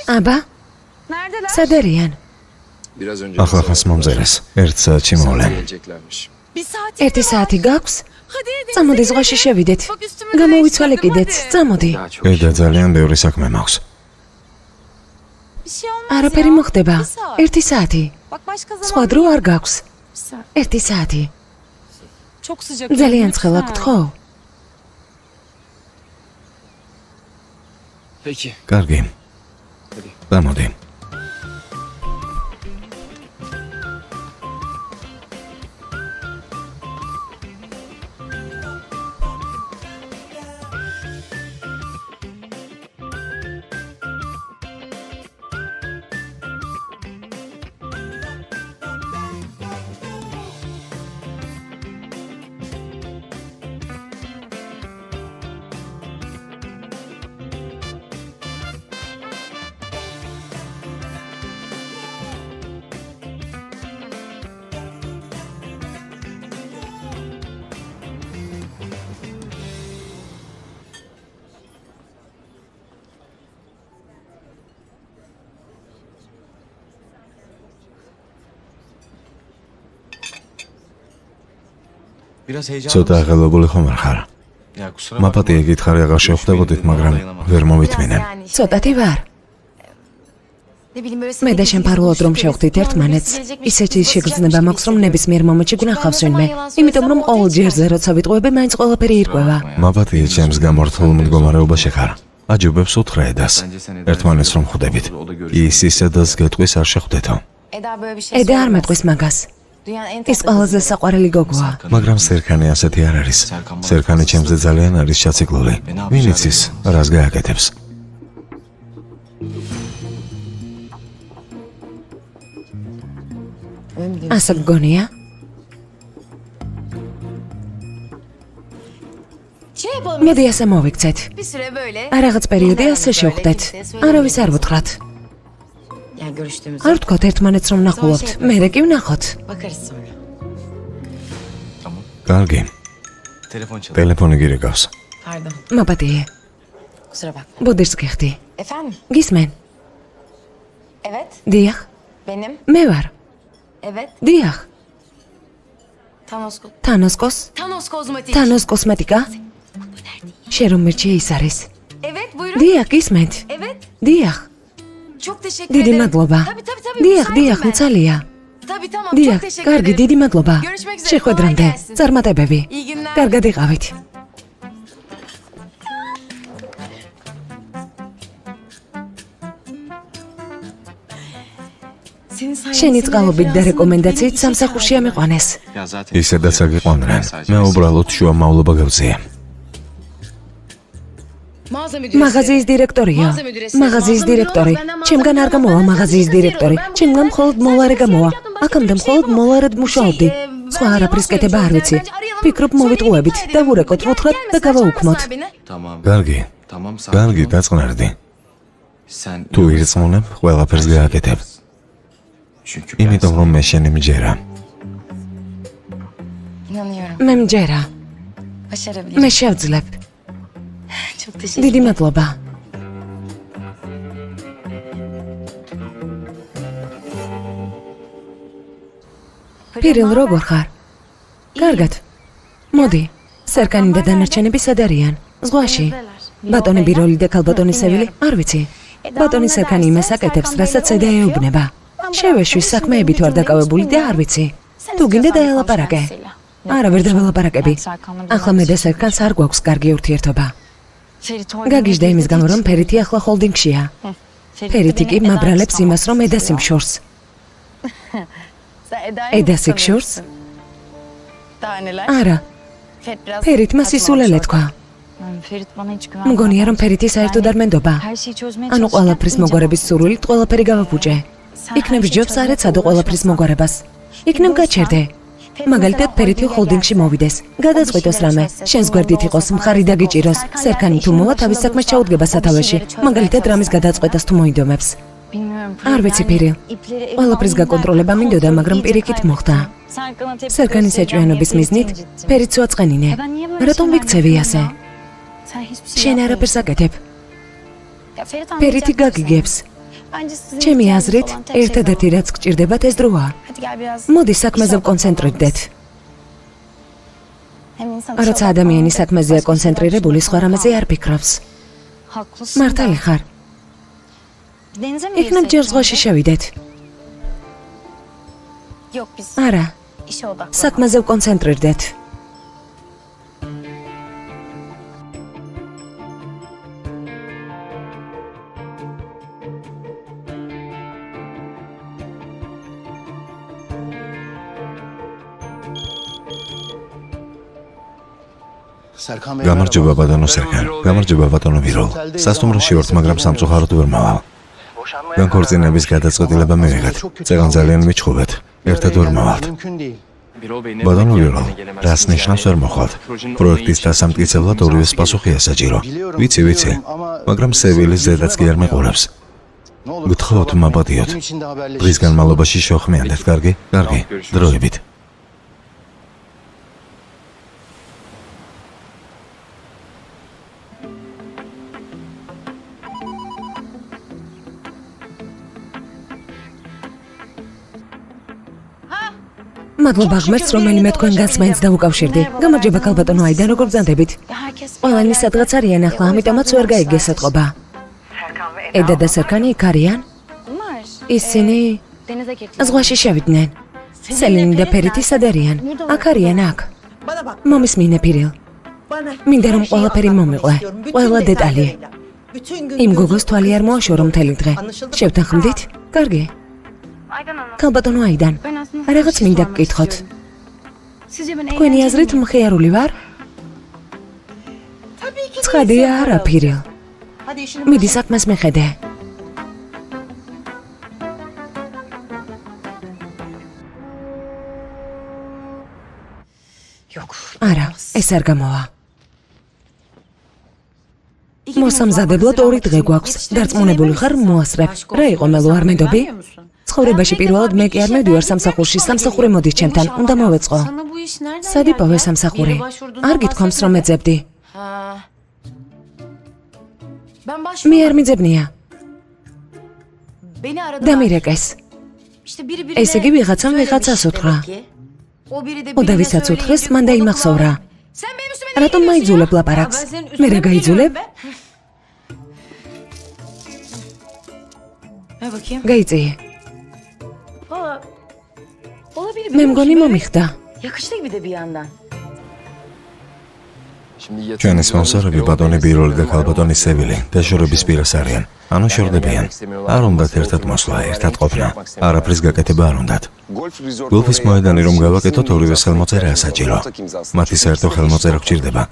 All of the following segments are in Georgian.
აბა? სად არიან? ახლა ხანს მომზერეს. 1 საათში მოვლენ. 1 საათი გაქვს? წამოდი ზღვაში შევიდეთ. გამოვიცვალე კიდეც. წამოდი. და ძალიან ბევრი საქმე მაქვს. არაფერი მოხდება. 1 საათი. სხვა დრო არ გაქვს. 1 საათი. ძალიან ცხელა გთხოვ. კარგი. წამოდი. ცოტა აღელვებული ხომ არ ხარ? მაპატია გითხარი აღარ შევხვდებოდით, მაგრამ ვერ მოვითმინე. ცოტათი ვარ. მე და შენ ფარულად რომ შევხვდით ერთმანეთს, ისეთი შეგრძნება მაქვს, რომ ნებისმიერ მომენტში გნახავს ვინმე. იმიტომ რომ ყოველ ჯერზე როცა ვიტყუები, მაინც ყველაფერი ირკვევა. მაპატია ჩემს გამორთულ მდგომარეობაში ხარ. აჯობებს უთხრა ედას. ერთმანეთს რომ ხვდებით. ის ედას გეტყვის არ შეხვდეთო. ედა არ მეტყვის მაგას. ის ყველაზე საყვარელი გოგოა. მაგრამ სერქანი ასეთი არ არის. სერქანი ჩემზე ძალიან არის ჩაციკლული. ვინ იცის, რას გააკეთებს? ასე გგონია? მედი ასე მოვიქცეთ. რაღაც პერიოდი ასე შევხვდეთ. არავის არ ვუთხრათ. არ ვთქვათ ერთმანეთს რომ ნახულობთ, მერე კი ვნახოთ. კარგი. ტელეფონი გირეკავს. მაპატიე. ბუდირს გიხდი. გისმენ? დიახ. მე ვარ. დიახ. თანოს კოსმეტიკა? შენ რომ მერჩე ის არის. დიახ, გისმენთ? დიახ. დიდი მადლობა. დიახ, მცალია. დიახ, კარგი, დიდი მადლობა. შეხვედრამდე. წარმატებები. კარგად იყავით. შენი წყალობით და რეკომენდაციით სამსახურში ამიყვანეს. ისედაც აგიყვანდნენ. მე უბრალოდ შუამავლობა გავზია. მაღაზიის დირექტორია. მაღაზიის დირექტორი. ჩემგან არ გამოვა მაღაზიის დირექტორი. ჩემგან მხოლოდ მოლარე გამოვა. აქამდე მხოლოდ მოლარედ მუშაობდი. სხვა არაფრის კეთება არ ვიცი. ფიქრობ მოვიტყუებით და ვურეკოთ ვუთხრათ და გავაუქმოთ. კარგი, დაწყნარდი. თუ ირწმუნებ, ყველაფერს გააკეთებ. იმიტომ რომ მე შენი მჯერა. მე მჯერა. მე შევძლებ. დიდი მადლობა. პირილ, როგორ ხარ? კარგად. მოდი, სერკანი და დანარჩენები სად არიან? ზღვაში. ბატონი ბიროლი და ქალბატონი სევილი? არ ვიცი. ბატონი სერკანი იმას აკეთებს, რასაც ედა ეუბნება. შევეშვის საქმეებით ვარ დაკავებული და არ ვიცი. თუ გინდა დაელაპარაკე. არა, ვერ დაველაპარაკები. ახლა მე და სერკანს არ გვაქვს კარგი ურთიერთობა. გაგიჟდა იმის გამო, რომ ფერითი ახლა ჰოლდინგშია. ფერითი კი მაბრალებს იმას, რომ ედას იმშორს. ედას იქშორს? არა. ფერით მას ისულელე თქვა. მგონია, რომ ფერითი საერთოდ არ მენდობა. ანუ ყველაფრის მოგვარების სურვილით ყველაფერი გავაბუჭე. იქნებ ჯობს არ ეცადო ყველაფრის მოგვარებას. იქნებ გაჩერდე. მაგალითად ფერითი ჰოლდინგში მოვიდეს. გადაწყვიტოს რამე. შენს გვერდით იყოს მხარი დაგიჭიროს. სერკანი თუ მოვა თავის საქმეს ჩაუდგება სათავეში. მაგალითად რამის გადაწყვეტას თუ მოინდომებს. არ ვიცი პირი. ყველაფრის გაკონტროლება მინდოდა, მაგრამ პირიქით მოხდა. სერკანის ეჭვიანობის მიზნით ფერიც ვაწყენინე. რატომ ვიქცევი ასე? შენ არაფერს აკეთებ. ფერითი გაგიგებს. ჩემი აზრით, ერთადერთი რაც გჭირდებათ ეს დროა. მოდი საქმეზე ვკონცენტრირდეთ. როცა ადამიანი საქმეზეა კონცენტრირებული, სხვა რამეზე არ ფიქრობს. მართალი ხარ. იქნებ ჯერ ზღვაში შევიდეთ. არა, საქმეზე ვკონცენტრირდეთ. გამარჯობა ბატონო სერგან, გამარჯობა ბატონო ვიროლ. სასტუმროში ვართ, მაგრამ სამწუხაროდ ვერ მავალ. განქორწინების გადაწყვეტილება მივიღეთ. წეგან ძალიან მიჩხუბეთ. ერთად ვერ მავალთ. ბატონო ვიროლ, რას ნიშნავს ვერ მოხვალთ? პროექტის დასამტკიცებლად ორივეს პასუხია საჭირო. ვიცი, მაგრამ სევილის ზედაც კი არ მეყურებს. გთხოვთ მაპატიოთ. დღის განმავლობაში შევხმიანდეთ, კარგი? კარგი, დროებით. მადლობა ღმერთს, რომელიმე თქვენგანს მაინც დავუკავშირდი. გამარჯობა ქალბატონო აიდან, როგორ ბრძანდებით? ყველანი სადღაც არიან ახლა, ამიტომაც ვერ გაიგეს ეთყობა. ედა და სერგანი იქ არიან? ისინი ზღვაში შევიდნენ. სელინი და ფერიდი სად არიან? აქ არიან, აქ. მომისმინე ფირილ. მინდა რომ ყველაფერი მომიყვე, ყველა დეტალი. იმ გოგოს თვალი არ მოაშორო მთელი დღე. შევთანხმდით? კარგი. ქალბატონო აიდან, რაღაც მინდა გკითხოთ. თქვენი აზრით მხიარული ვარ? ცხადია არა, ფირილ. მიდი საქმეს მიხედე. არა, ეს არ გამოვა. მოსამზადებლად 2 დღე გვაქვს. დარწმუნებული ხარ, მოასწრებ. რა იყო მელო, არ მედობი? ცხოვრებაში პირველად მე კი არ მედივარ სამსახურში, სამსახური მოდის ჩემთან, უნდა მოვეწყო. სად იპოვე სამსახური? არ გითქვამს რომ ეძებდი. მე არ მიძებნია. დამირეკეს. ესე იგი ვიღაცამ ვიღაცას უთხრა. და ვისაც უთხრეს, მან დაიმახსოვრა. რატომ მაიძულებ ლაპარაკს? მე რა გაიძულებ? გაიწიე. მე მგონი მომიხდა. ჩვენი სპონსორები ბატონი ბიროლი და ქალბატონი სევილი დაშორების პირას არიან. ანუ შორდებიან. არ უნდათ ერთად მოსვლა, ერთად ყოფნა. არაფრის გაკეთება არ უნდათ. გოლფის მოედანი რომ გავაკეთოთ, ორივეს ხელმოწერაა საჭირო. მათი საერთო ხელმოწერა გჭირდება.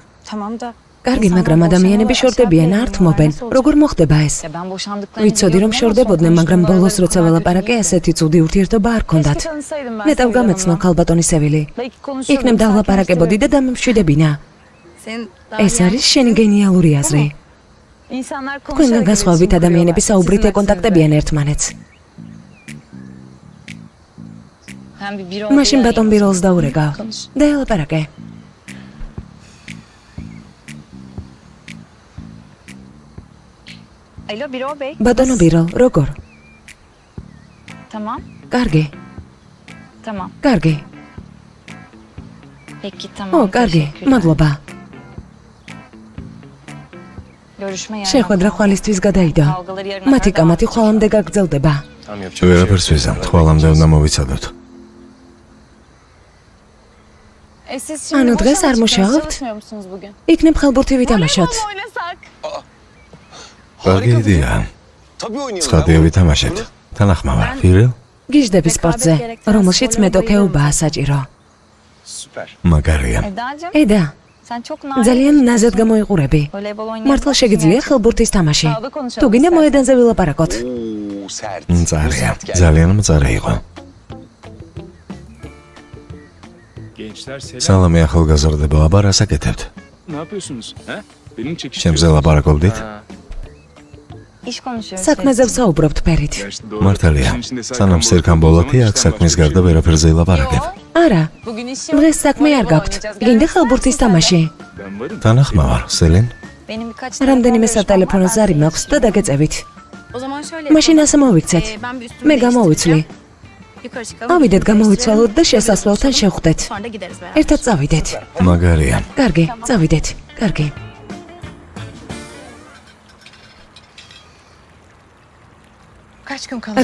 კარგი, მაგრამ ადამიანები შორდებიან, არ თმობენ. როგორ მოხდება ეს? ვიცოდი რომ შორდებოდნენ, მაგრამ ბოლოს როცა ველაპარაკე, ასეთი ცუდი ურთიერთობა არ ქონდათ. ნეტავ გამეცნო ქალბატონი სევილი. იქნებ დავლაპარაკებოდი და დამემშვიდებინა. ეს არის შენი გენიალური აზრი. თქვენგან განსხვავებით ადამიანები საუბრით ეკონტაქტებიან ერთმანეთს. მაშინ ბატონ ბიროლს დაურეკავ და ელაპარაკე. ბატონო ბიროლ, როგორ? კარგი. კარგი. კარგი, მადლობა. შეხვედრა ხვალისთვის გადაიდო. მათი კამათი ხვალამდე გაგრძელდება. ვერაფერს ვიზამთ, ხვალამდე უნდა მოვიცადოთ. ანუ დღეს არ მუშაობთ? იქნებ ხალბურთი ვითამაშოთ. კარგი იდეა. ცხადია ვითამაშეთ. თანახმავარ, ფირილ? გიჟდები სპორტზე, რომელშიც მეტოქეობაა საჭირო. მაგარია. ედა, ძალიან ნაზად გამოიყურები. მართლა შეგიძლია ხალბურთის თამაში. თუ გინდა მოედანზე ვილაპარაკოთ. მწარია, ძალიან მწარე იყო. სალამი ახალგაზრდებო, აბა რას აკეთებთ? ჩემზე ლაპარაკობდით? საქმეზე ვსაუბრობთ ფერით. მართალია, სანამ სერგან ბოლათი აქ საქმის გარდა ვერაფერზე ილაპარაკებ. არა, დღეს საქმე არ გაქვთ. გინდა ხალბურთის თამაში? თანახმავარ, სელინ? რამდენიმე სატელეფონო ზარი მაქვს და დაგეწევით. მაშინ ასე მოვიქცეთ. მე გამოვიცვლი. ავიდეთ გამოვიცვალოთ და შესასვლელთან შევხვდეთ. ერთად წავიდეთ. მაგარია. კარგი, წავიდეთ. კარგი.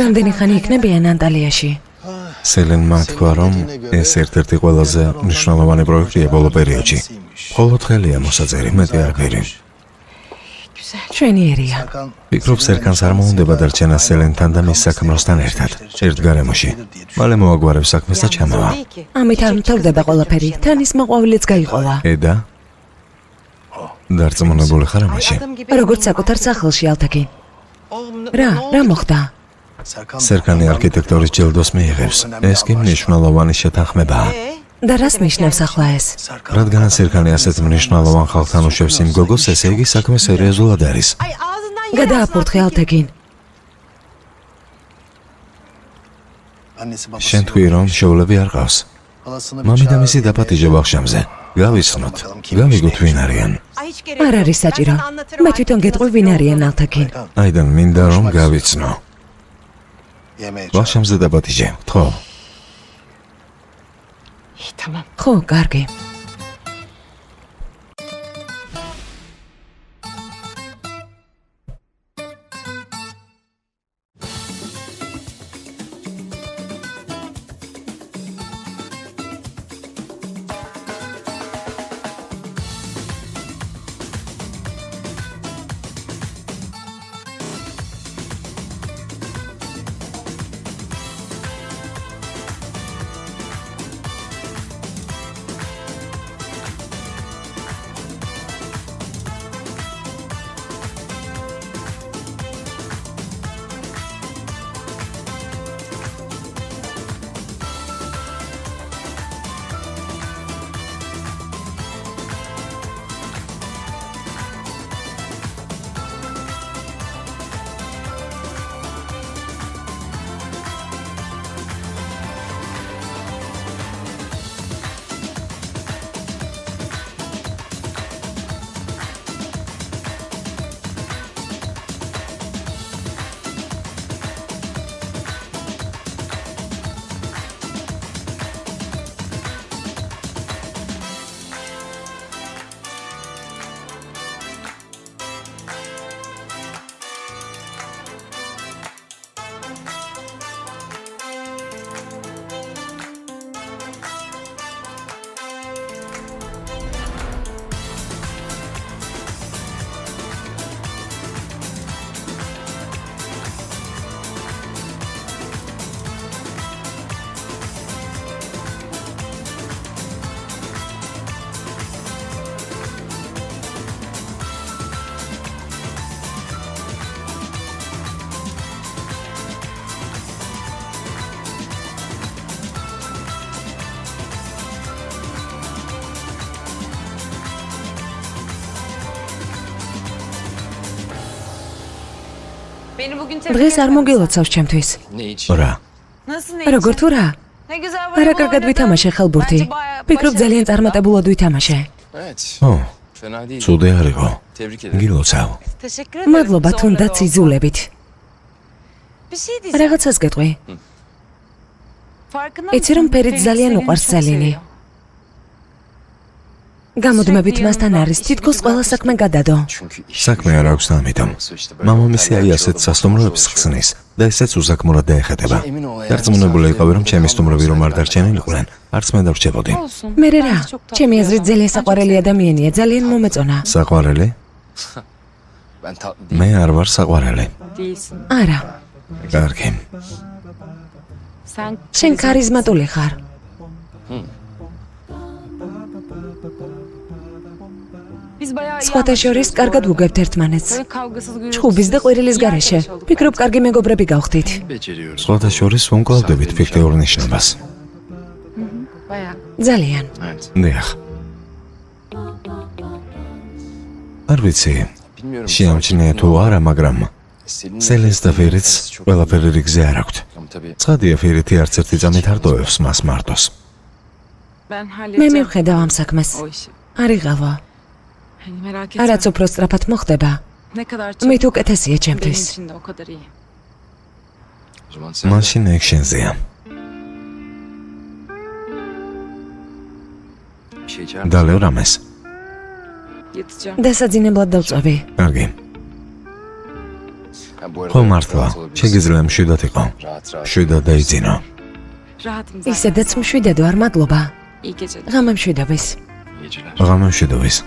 რამდენი ხანი იქნებიან ანტალიაში? სელენმა თქვა, რომ ეს ერთ-ერთი ყველაზე მნიშვნელოვანი პროექტია ბოლო პერიოდში. მხოლოდ ხელია მოსაწერი, მეტი არაფერი. ჩვენიერია. ვფიქრობ, სერკანს არ მოუნდება დარჩენა სელენთან და მის საქმროსთან ერთად, ერთ გარემოში. მალე მოაგვარებს საქმეს და ჩამოვა. ამით არ მთავრდება ყველაფერი. თან ის მოყვავილიც გაიყოლა. ედა? დარწმუნებული ხარ ამაში? როგორც საკუთარ სახლში, ალთაკი. რა მოხდა? სერკანი არქიტექტორის ჯილდოს მიიღებს. ეს კი მნიშვნელოვანი შეთანხმებაა. და რას ნიშნავს ახლა ეს? რადგან სერკანი ასეთ მნიშვნელოვან ხალხთან უშვებს იმ გოგოს, ესე იგი საქმე სერიოზულად არის. გადააფურთხე ალთაკინ. შენ თქვი, რომ შოულები არ ყავს. მამიდამისი დაპატიჟე ბავშვებზე. გავიცნოთ. გავიგოთ ვინ არიან. არ არის საჭირო. მე თვითონ გეტყვი ვინ არიან ალთაკინ. აიდან მინდა რომ გავიცნო. ბავშვებზე დაპატიჟე, ხო? ხო, კარგი. დღეს არ მოგილოცავს ჩემთვის. რა? როგორ თუ რა? არა კარგად ვითამაშე ხელბურთი. ვფიქრობ ძალიან წარმატებულად ვითამაშე. ო, ცუდი არ იყო. გილოცავ. მადლობა თუნდაც იზულებით. რაღაცას გეტყვი. იცი რომ ფერით ძალიან უყვარს სელინი. გამოდმებით მასთან არის თითქოს ყველა საქმე გადადო. საქმე არ აქვს და ამიტომ. მამამისი აი ასეთ სასტუმროებს ხსნის და ესეც უსაქმურად დაეხატება. დარწმუნებული იყავი რომ ჩემი სტუმრები რომ არ დარჩენილიყვნენ, არც მე დარჩებოდი. მე რა? ჩემი აზრით ძალიან საყვარელი ადამიანია, ძალიან მომეწონა. საყვარელი? მე არ ვარ საყვარელი. არა. კარგი. შენ ქარიზმატული ხარ. სხვათა შორის კარგად ვუგებთ ერთმანეთს. ჩხუბის და ყვირილის გარეშე. ვფიქრობ, კარგი მეგობრები გავხდით. სხვათა შორის ვუმკლავდებით ფიქტიურ ნიშნებას. ძალიან. დიახ. არ ვიცი, შეამჩნია თუ არა, მაგრამ სელენს და ფერიც ყველაფერი რიგზე არ აქვთ. ცხადია, ფერეთი არც ერთი წამით არ ტოვებს მას მარტოს. მე მივხედავ ამ საქმეს. არ იღალვა. არაც უფრო სწრაფად მოხდება, მით უკეთესია ჩემთვის. მაშინ ეგ შენზეა. დალევ რამეს. დასაძინებლად დავწვევი. კარგი. ხო მართლა, შეგიძლია მშვიდად იყო. მშვიდად დაიძინო. ისედაც მშვიდად ვარ, მადლობა. ღამე მშვიდობის. ღამე მშვიდობის.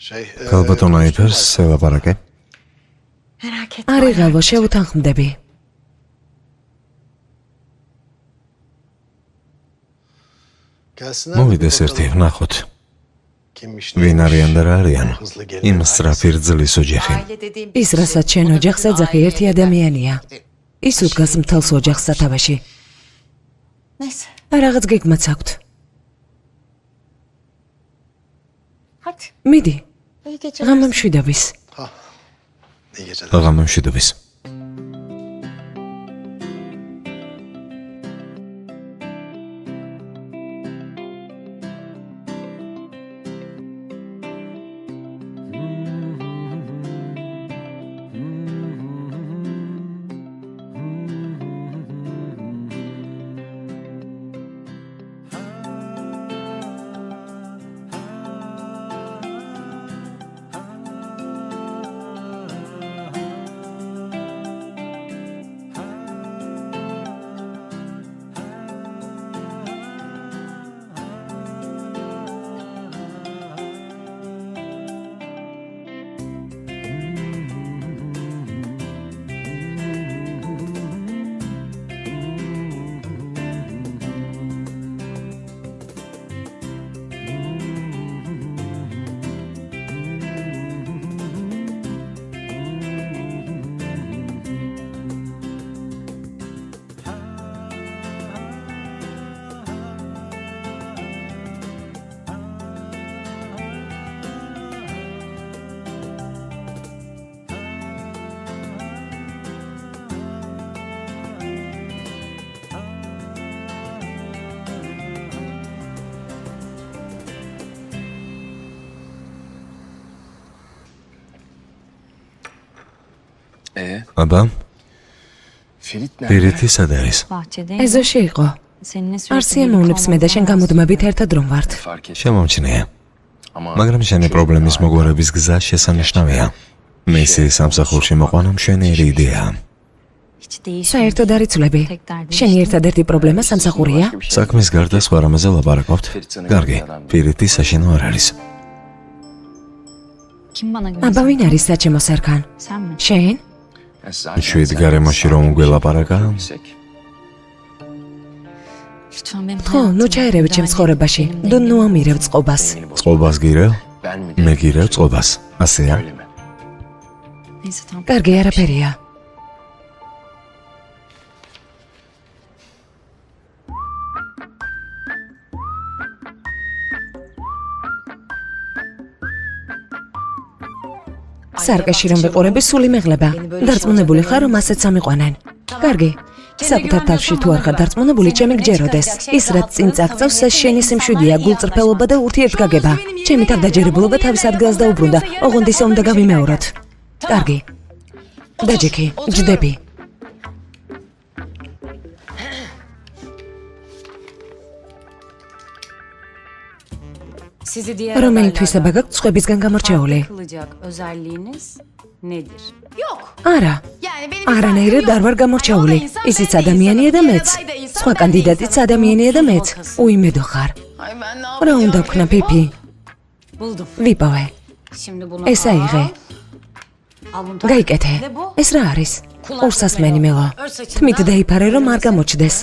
ქალბატონ აიფერს ელაპარაკე? არი ღალვო, შეუთანხმდები. მოვიდეს ერთი, ვნახოთ. ვინ არიან და რა არიან? იმ სწრაფი რძლის ოჯახი. ის რასაც შენ ოჯახს ეძახი ერთი ადამიანია. ის უდგას მთელს ოჯახს სათავეში. რაღაც გეგმაც აქვთ. მიდი. ღამე მშვიდობის. ღამე მშვიდობის. აბა, ფირითი სად არის? ეზოში იყო. არსია მოუნებს მე და შენ გამუდმებით ერთად რომ ვართ. შემომჩნია. მაგრამ შენი პრობლემის მოგვარების გზა შესანიშნავია. მისი სამსახურში მოყვანა მშვენიერი იდეაა. საერთოდ არ იცვლები. შენი ერთადერთი პრობლემა სამსახურია? საქმის გარდა სხვა რამაზე ლაპარაკობთ? კარგი, ფირითი საშინო არ არის. აბა ვინ არის საჩემო სარქან? შენ? შვიდ გარემოში რომ უგველაპარაკა? ხო, ნუ ჩაერევი ჩემს ცხოვრებაში. ნუ ამირევ წყობას. წყობას გირევ? მე გირევ წყობას. ასეა? კარგი, არაფერია. სარკეში რომ ვიყურები, სული მեղლება. დარწმუნებული ხარ, რომ ასეც ამიყვანენ. კარგი. საკუთარ თავში თუ არ ხარ დარწმუნებული, ჩემი გჯეროდეს. ის რაც წინ წაღწევს, ეს შენი სიმშვიდეა, გულწრფელობა და ურთიერთგაგება. ჩემი თავდაჯერებულობა თავის ადგილას დაუბრუნდა. ოღონდ ისე უნდა გავიმეოროთ. კარგი. დაჯექი, ჯდები. რომელი თვისება გაქვთ სხვებისგან გამორჩეული? არა, არანაირად არ ვარ გამორჩეული. ისიც ადამიანია და მეც. სხვა კანდიდატიც ადამიანია და მეც. უიმედო ხარ. რა უნდა ვქნა, ფიფი? ვიპოვე. ეს აიღე. გაიკეთე. ეს რა არის? ურსასმენი მელო. თმით დაიფარე, რომ არ გამოჩდეს.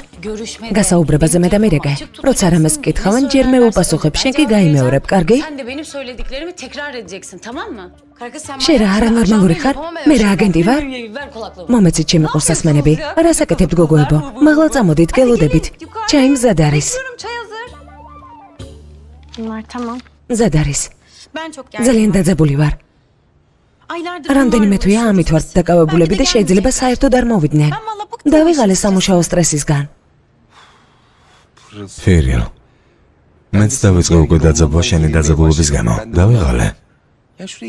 გასაუბრებაზე მე და მერეგე. როცა რამეს გკითხავენ, ჯერ მე ვუპასუხებ, შენ კი გაიმეორებ, კარგი? შენ რა არანორმალური ხარ? მე რა აგენტი ვარ? მომეცით ჩემი ურსასმენები. რას აკეთებთ გოგოებო? მაღლა წამოდით, გელოდებით. ჩაი მზად არის. მზად არის. ძალიან დაძაბული ვარ. რამდენიმე თვეა ამით ვართ დაკავებულები და შეიძლება საერთოდ არ მოვიდნენ. დავიღალე სამუშაო სტრესისგან. ფერიელ. მეც დავიწყე უკვე დაძაბვა შენი დაძაბულობის გამო. დავიღალე.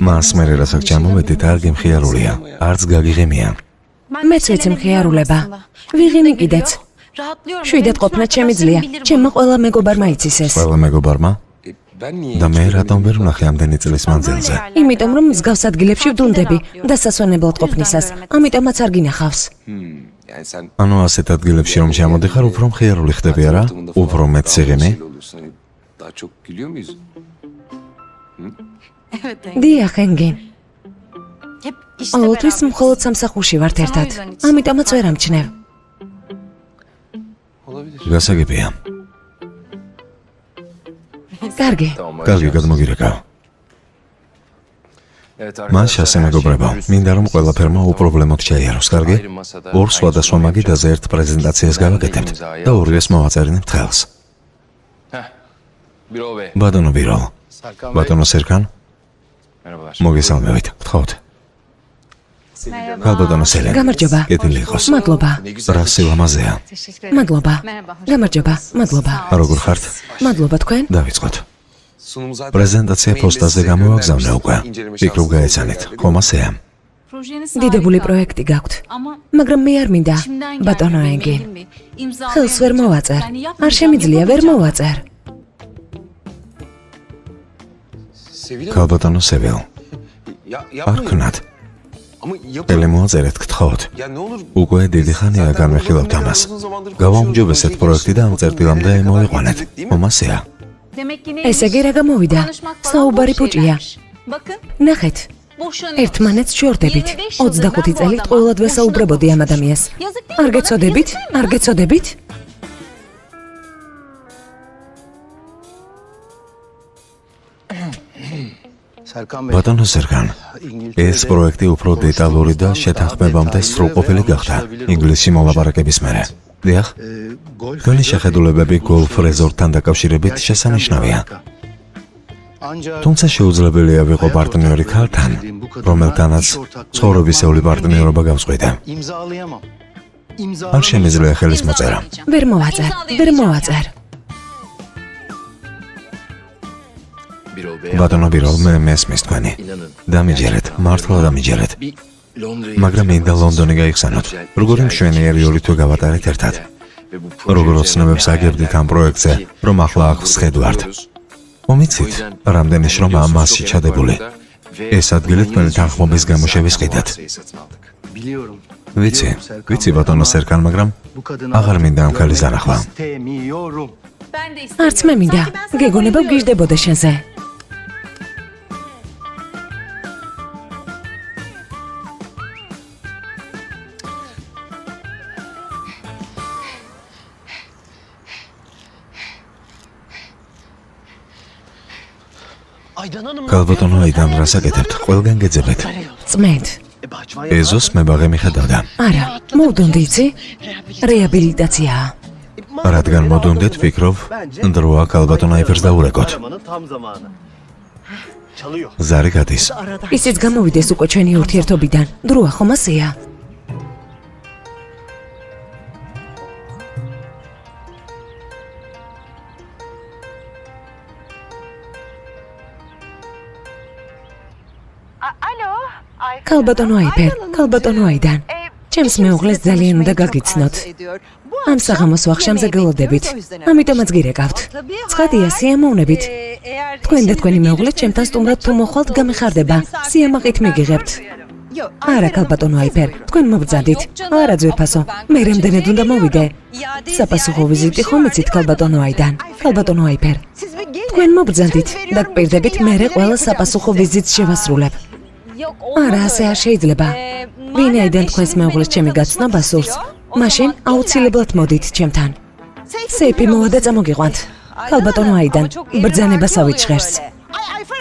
მას მერე რასაც ჩამოვედით არ გემხიარულია. არც გაგიღიმია. მეც ვიცი მხიარულება. ვიღიმი კიდეც. შვიდად ყოფნა შემიძლია. ჩემმა ყველა მეგობარმა იცის ეს. ყველა მეგობარმა? და მე რატომ ვერ ვნახე ამდენი წლის მანძილზე? იმიტომ რომ მსგავს ადგილებში ვდუნდები დასასვენებლად ყოფნისას. ამიტომაც არ გინახავს. ანუ ასეთ ადგილებში რომ ჩამოდიხარ, უფრო მხიარული ხდები არა? უფრო მეტ სიღიმი? დიახ, ენგენ. ყოველთვის მხოლოდ სამსახურში ვართ ერთად. ამიტომაც ვერ ამჩნევ. გასაგებია. კარგი. კარგი, გადმოგირეკავ. მაშასე მეგობრებო, მინდა რომ ყველაფერმა უპრობლემოდ ჩაიაროს, კარგი? ორ სხვადასხვა მაგიდაზე ერთ პრეზენტაციას გავაკეთებთ და ორიეს მოვაწერინებთ ხელს. ბატონო ბიროლ. ბატონო სერკან. მოგესალმებით, გთხოვთ. ქალბატონო სელენ. გამარჯობა. კეთილი იყოს. მადლობა. რა სილამაზეა. მადლობა. გამარჯობა. მადლობა. როგორ ხართ? მადლობა თქვენ. დავიწყოთ. პრეზენტაცია პოსტაზე გამოვაგზავნე უკვე. ფიქრობ გაეცანით, ხომ ასეა? დიდებული პროექტი გაქვთ. მაგრამ მე არ მინდა, ბატონო ენგენ. ხელს ვერ მოვაწერ. არ შემიძლია ვერ მოვაწერ. ქალბატონო სევილ. არ ქნათ. ელე მოაწერეთ, გთხოვთ. უკვე დიდი ხანია განვიხილავთ ამას. გავაუმჯობესეთ პროექტი და ამ წერტილამდე მოიყვანეთ. ხომ ასეა? ესე იგი რა გამოვიდა? საუბარი პუჭია. ნახეთ. ერთმანეთს შორდებით. 25 წელი ყოველად ვესაუბრებოდი ამ ადამიანს. არ გეცოდებით? არ გეცოდებით? ბატონო სერგან, ეს პროექტი უფრო დეტალური და შეთანხმებამდე სრულყოფილი გახდა ინგლისში მოლაპარაკების მერე. დიახ, თქვენი შეხედულებები გოლფ რეზორტთან დაკავშირებით შესანიშნავია. თუმცა შეუძლებელია ვიყო პარტნიორი ქალთან, რომელთანაც ცხოვრებისეული პარტნიორობა გავწყვიტე. არ შემიძლია ხელის მოწერა. ვერ მოვაწერ, ვერ მოვაწერ. ბატონო ბიროლ, მე მესმის თქვენი. დამიჯერეთ, მართლა დამიჯერეთ. მაგრამ მინდა ლონდონი გაიხსენოთ. როგორი მშვენიერი ორი თვე გავატარეთ ერთად. როგორ ოცნებებს აგებდით ამ პროექტზე, რომ ახლა აღს ხედვართ. მომიცით, რამდენი შრომა მასში ჩადებული. ეს ადგილი თქვენი თანხმობის გამოშევის ყიდად. ვიცი ბატონო სერკან, მაგრამ აღარ მინდა ამ ქალის არახვა. არც მე მინდა. გეგონება ვგიჟდებოდა შენზე. ქალბატონო აიდან რას აკეთებთ? ყველგან გეძებეთ. წმენთ. ეზოს მებაღე მიხედავდა. არა, მოვდონდი იცი? რეაბილიტაციაა. რადგან მოდუნდეთ, ვფიქრობ, დროა ქალბატონ აიფერს დაურეკოთ. ზარი გადის. ისიც გამოვიდეს უკვე ჩვენი ურთიერთობიდან. დროა ხომ ასეა? ქალბატონო აიფერ, ქალბატონო აიდან. ჩემს მეუღლეს ძალიან უნდა გაგიცნოთ. ამ საღამოს ვახშამზე გელოდებით. ამიტომაც გირეკავთ. ცხადია, სიამოვნებით. თქვენ და თქვენი მეუღლე ჩემთან სტუმრად თუ მოხვალთ გამიხარდება. სიამაყით მიგიღებთ. არა, ქალბატონო აიფერ, თქვენ მობრძანდით. არა, ძვირფასო, მე რამდენად უნდა მოვიდე? საპასუხო ვიზიტი ხომ იცით ქალბატონო აიდან? ქალბატონო აიფერ, თქვენ მობრძანდით და გპირდებით მერე ყველა საპასუხო ვიზიტს შევასრულებ. არა, ასე არ შეიძლება. ვინაიდან თქვენს მეუღლეს ჩემი გაცნობა სურს, მაშინ აუცილებლად მოდით ჩემთან. სეიფი მოვა და წამოგიყვანთ. ქალბატონო აიდან, ბრძანებას ავიჩხერს.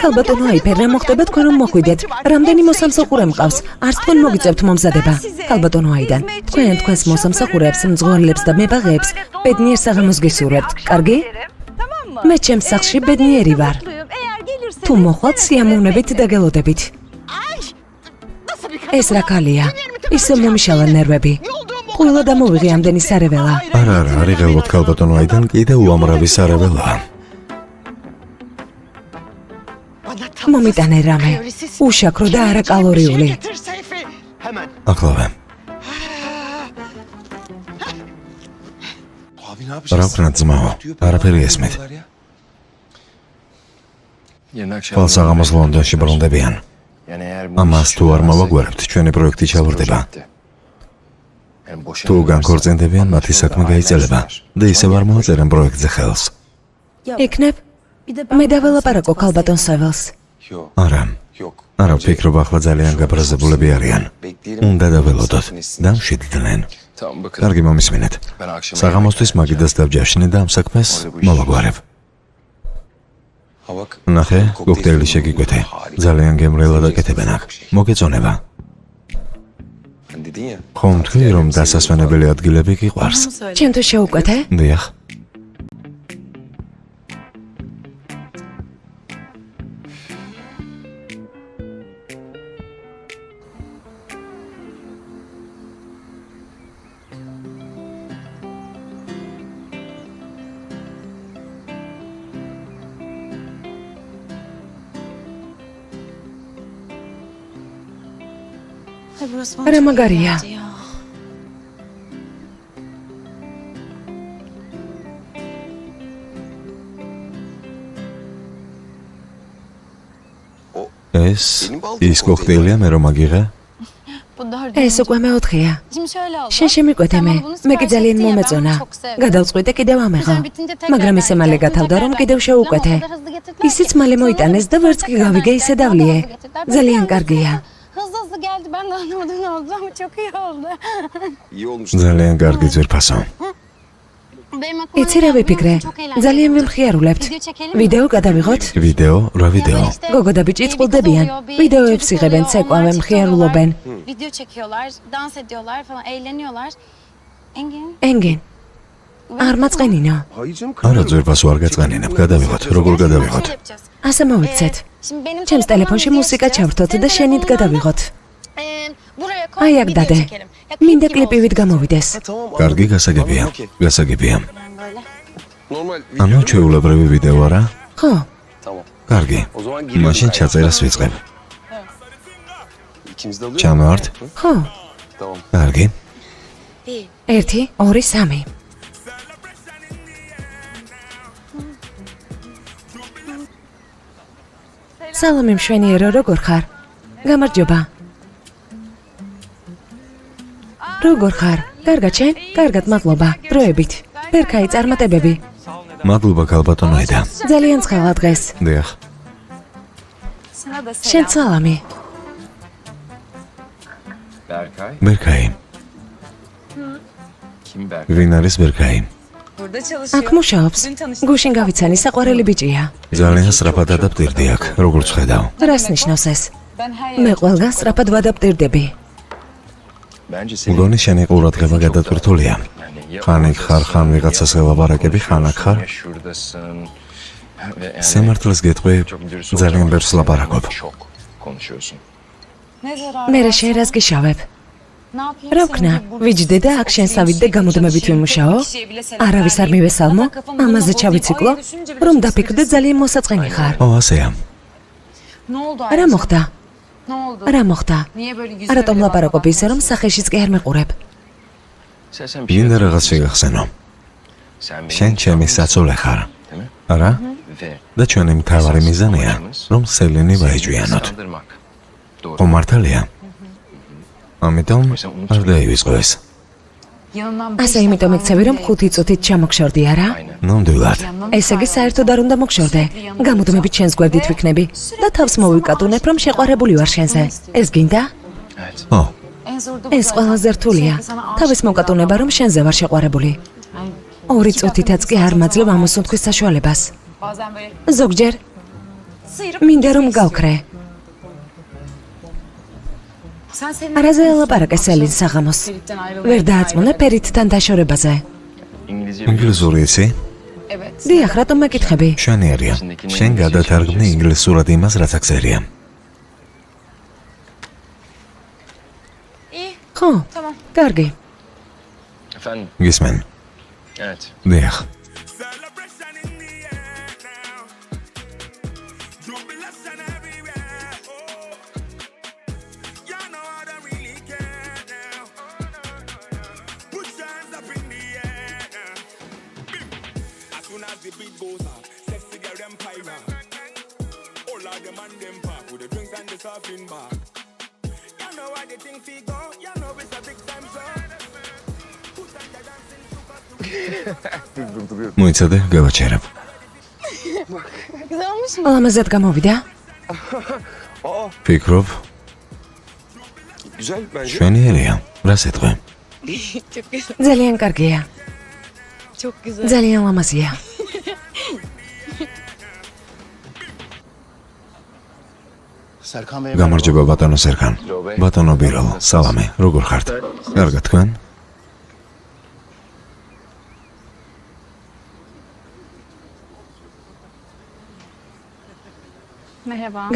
ქალბატონო აიფერ, რა მოხდება თქვენ რომ მოხვიდეთ? რამდენი მოსამსახურე მყავს? არც თქვენ მოგიწევთ მომზადება. ქალბატონო აიდან, თქვენ თქვენს მოსამსახურეებს, მძღოლებს და მებაღეებს ბედნიერ საღამოს გისურვებთ. კარგი? მე ჩემს სახლში ბედნიერი ვარ. თუ მოხვალთ, სიამოვნებით დაგელოდებით. ეს რა ქალია? ისე მომიშალა ნერვები. ყველა დამოვიღე ამდენი სარეველა. არა, არიღელოთ ქალბატონო აიდან, კიდევ უამრავი სარეველაა. მომიტანე რამე, უშაქრო და არა კალორიული. ახლავე. რა ვქნათ ძმაო, არაფერი ესმით. ხვალსაღამოს ლონდონში ბრუნდებიან. ამას თუ არ მოვაგვარებთ, ჩვენი პროექტი ჩავარდება. თუ განქორწინდებიან, მათი საქმე გაიწელება და ისევ არ მოაწერენ პროექტზე ხელს. იქნებ? მე დაველაპარაკო ქალბატონ საველს. არა ვფიქრობ, ახლა ძალიან გაბრაზებულები არიან. უნდა დაველოდოთ, დამშვიდდნენ. კარგი, მომისმინეთ. საღამოსთვის მაგიდას დავჯაშნე და ამ საქმეს მოვაგვარებ. ნახე, კოქტეილი შეგიკვეთე. ძალიან გემრიელად აკეთებენ აქ. მოგეწონება. ხომ თქვი, რომ დასასვენებელი ადგილები გიყვარს? ჩემთვის შეუკვეთე? დიახ. რა მაგარია. ის კოქტეილია მე რომ აგიღე? ეს უკვე მეოთხეა. შენ შემიკვეთე მე კი ძალიან მომეწონა. გადავწყვიტე კიდევ ამეღო. მაგრამ ისე მალე გათავდა რომ კიდევ შეუკვეთე. ისიც მალე მოიტანეს და ვერც კი გავიგე ისე დავლიე. ძალიან კარგია. geldi. Ben de anlamadım ne oldu ama çok iyi oldu. İyi olmuş. ძალიან კარგი ძვირფასო. იცი რა ვიფიქრე? ძალიან ვიმხიარულებთ. ვიდეო გადავიღოთ? ვიდეო? რა ვიდეო? გოგო და ბიჭი წყვილდებიან. ვიდეოებს იღებენ, ცეკვავენ, მხიარულობენ. Video çekiyorlar, dans ediyorlar falan, eğleniyorlar. ენგენ. არ მაწყენინო. არა ძვირფასო არ გაწყენინებ, გადავიღოთ. როგორ გადავიღოთ? ასე მოვიქცეთ. ჩემს ტელეფონში მუსიკა ჩავრთოთ და შენით გადავიღოთ. აი აქ დადე. მინდა კლიპივით გამოვიდეს. კარგი, გასაგებია. გასაგებია. ანუ ჩვეულებრივი ვიდეო არა? ხო. კარგი. მაშინ ჩაწერას ვიწყებ. ჩამოვართ? ხო. კარგი. 1 2 3 სალამი მშვენიერო, როგორ ხარ? გამარჯობა. როგორ ხარ? კარგად შენ? კარგად, მადლობა. დროებით. ბერქაი, წარმატებები. მადლობა ქალბატონო იდა. ძალიან ცხელა დღეს. დიახ. შენ სალამი. ბერქაი. ვინ არის ბერქაი? აქ მუშაობს. გუშინ გავიცანი, საყვარელი ბიჭია. ძალიან სწრაფად ადაპტირდი აქ, როგორც ხედავ. რას ნიშნავს ეს? მე ყველგან სწრაფად ვადაპტირდები. მგონი შენი ყურადღება გადატვირთულია. ხან იქ ხარ, ხან ვიღაცას ელაპარაკები, ხან აქ ხარ. სიმართლეს გეტყვი, ძალიან ბევრს ლაპარაკობ. მე შენ რას გიშავებ? რა ვქნა? ვიჯდე და აქ შენსავით და გამუდმებით ვიმუშაო? არავის არ მივესალმო? ამაზე ჩავიციკლო? რომ დაფიქრდე ძალიან მოსაწყენი ხარ. ო, ასეა. რა მოხდა? რა მოხდა? რატომ ლაპარაკობ ისე, რომ სახეშიც კი არ მეყურებ? მინდა რაღაც შეგახსენო. შენ ჩემი საცოლე ხარ. არა? და ჩვენი მთავარი მიზანია, რომ სელენი ვაეჭვიანოთ. ხო მართალია? ამიტომ არ დაივიწყო ეს. ასე იმიტომ იქცევი, რომ 5 წუთით ჩამოგშორდი, არა? ნამდვილად. ესე იგი საერთოდ არ უნდა მოგშორდე. გამუდმებით შენს გვერდით ვიქნები და თავს მოვიკატუნებ, რომ შეყვარებული ვარ შენზე. ეს გინდა? ო, ეს ყველაზე რთულია. თავის მოკატუნება, რომ შენზე ვარ შეყვარებული. 2 წუთითაც კი არ მაძლევ ამოსუნთქვის საშუალებას. ზოგჯერ მინდა რომ გავქრე. არაზე ელაპარაკე სელინს საღამოს. ვერ დააწმუნე ფერიტთან დაშორებაზე. ინგლისური იცი? დიახ, რატომ მეკითხები? შენიერია. შენ გადათარგმნი ინგლისურად იმას, რაც აქცერია. ხო, კარგი. გისმენ. დიახ. მოიცადე, გავაჩერებ. ლამაზად გამოვიდა? ფიქრობ? შენიერია, რას ეთქვი? ძალიან კარგია. ძალიან ლამაზია. გამარჯობა ბატონო სერგან. ბატონო ბიროლ, სალამი, როგორ ხართ? კარგად თქვენ?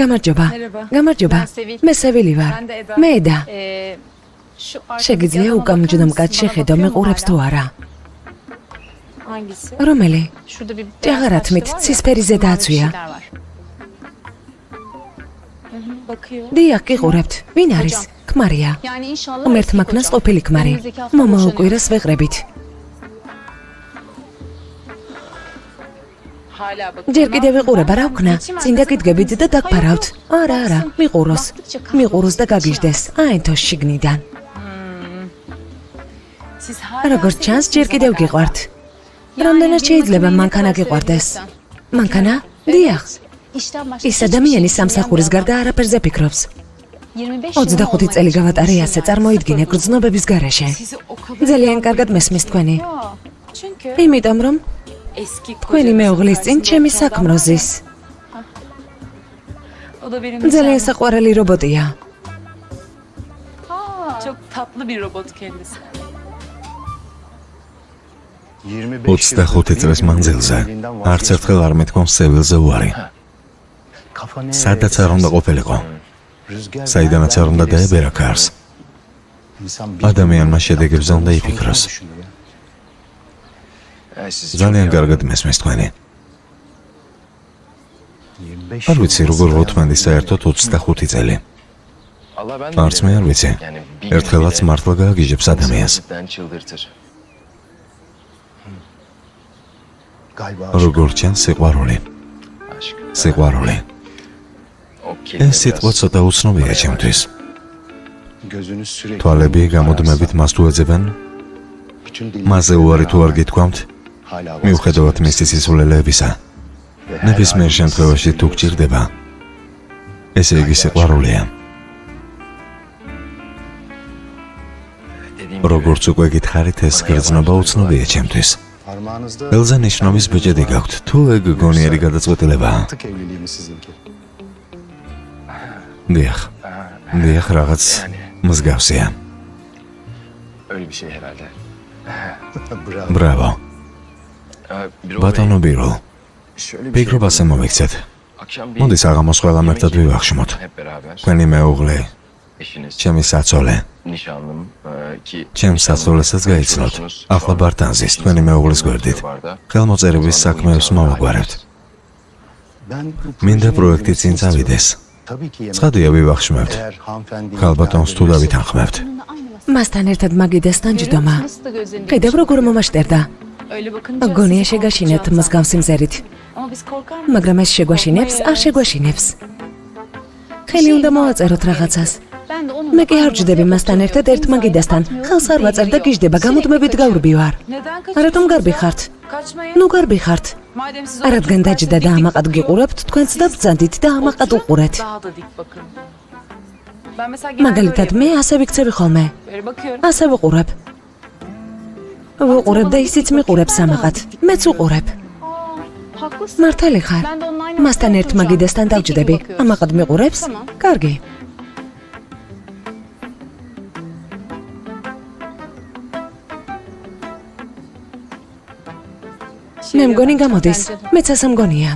გამარჯობა. გამარჯობა. მე სევილი ვარ. მე ედა. შეგიძლია უკამჯდომ კაცს შეხედო მეყურებს თუ არა? რომელი? ჭაღარათმით ცისფერი ზედააცვია. დიახ, გიყურებთ. ვინ არის? ქმარია. ღმერთ მაქნას ყოფილი ქმარი. მომავალ კვირას ვეყრებით. ჯერ კიდევ ვიყურება რა ვქნა? წინ დაგიდგებით და დაგფარავთ. არა, მიყუროს. მიყუროს და გაგიჟდეს. აენთო შიგნიდან. როგორც ჩანს, ჯერ კიდევ გიყვართ. რამდენად შეიძლება მანქანა გიყვარდეს? მანქანა? დიახ. ის ადამიანი სამსახურის გარდა არაფერზე ფიქრობს. 25 წელი გავატარე ასე, წარმოიდგინე გრძნობების გარეშე. ძალიან კარგად მესმის თქვენი. იმიტომ რომ თქვენი მეუღლის წინ ჩემი საქმრო ზის. ძალიან საყვარელი რობოტია. Çok tatlı bir robot kendisi. 25 წლის მანძილზე არც ერთხელ არ მეთქვამს სევილზე უარი. სადაც არ უნდა ყოფილიყო. საიდანაც არ უნდა დაებერა კარს. ადამიანმა შედეგებზე უნდა იფიქროს. ძალიან კარგად მესმის თქვენი. არ ვიცი როგორ ვოთმანდი საერთოდ 25 წელი. არც მე არ ვიცი. ერთხელაც მართლა გააგიჟებს ადამიანს. როგორ ჩანს სიყვარული. სიყვარული. ეს სიტყვა ცოტა უცნობია ჩემთვის. თვალები გამუდმებით მას თუ ეძებენ? მასზე უარი თუ არ გითქვამთ? მიუხედავად მისი სისულელეებისა. ნებისმიერ შემთხვევაში თუ გჭირდება, ესე იგი სიყვარულია. როგორც უკვე გითხარით, ეს გრძნობა უცნობია ჩემთვის. ელზა ნიშნობის ბეჭედი გაქვთ, თუ ეგ გონიერი გადაწყვეტილებაა? დიახ, რაღაც მსგავსია. ბრავო. ბატონო ბიროლ, ფიქრობ ასე მოვიქცეთ. მოდი საღამოს ყველამ ერთად ვივახშმოთ. თქვენი მეუღლე, ჩემი საცოლე. ჩემს საცოლესაც გაიცნოთ. ახლა ბარტანზის თქვენი მეუღლის გვერდით. ხელმოწერების საქმეებს მოვაგვარებთ. მინდა პროექტი წინ წავიდეს. ცხადია ვივახშმებთ. ქალბატონს თუ დავითანხმებთ. მასთან ერთად მაგიდასთან ჯდომა. კიდევ როგორ მომაშტერდა? გონია შეგაშინეთ მსგავსი მზერით. Ama biz korkar mıyız? მაგრამ ეს შეგვაშინებს, არ შეგვაშინებს. ხელი უნდა მოვაწეროთ რაღაცას. მე კი არ ვჯდები მასთან ერთად ერთ მაგიდასთან. ხელს არ ვაწერ და გიждდება, გამუდმებით გავრბი ვარ. Neden რატომ გარბი ხართ? kaçmayın? ნუ გარბი ხართ. Madem siz რადგან დაჯდა და ამაყად გიყურებთ, თქვენც დაბრძანდით და ამაყად უყურეთ. Daha da dik bakın. Ben mesela genelde მაგალითად, მე ასე ვიქცევი ხოლმე. böyle bakıyorum. ასე ვუყურებ. ვუყურებ და ისიც მიყურებს ამაყად. მეც უყურებ. Haklısın. მართალი ხარ. Ben de onun aynı მასთან ერთ მაგიდასთან დავჯდები. ამაყად მიყურებს? კარგი. მე მგონი გამოდის. მეც ასე მგონია.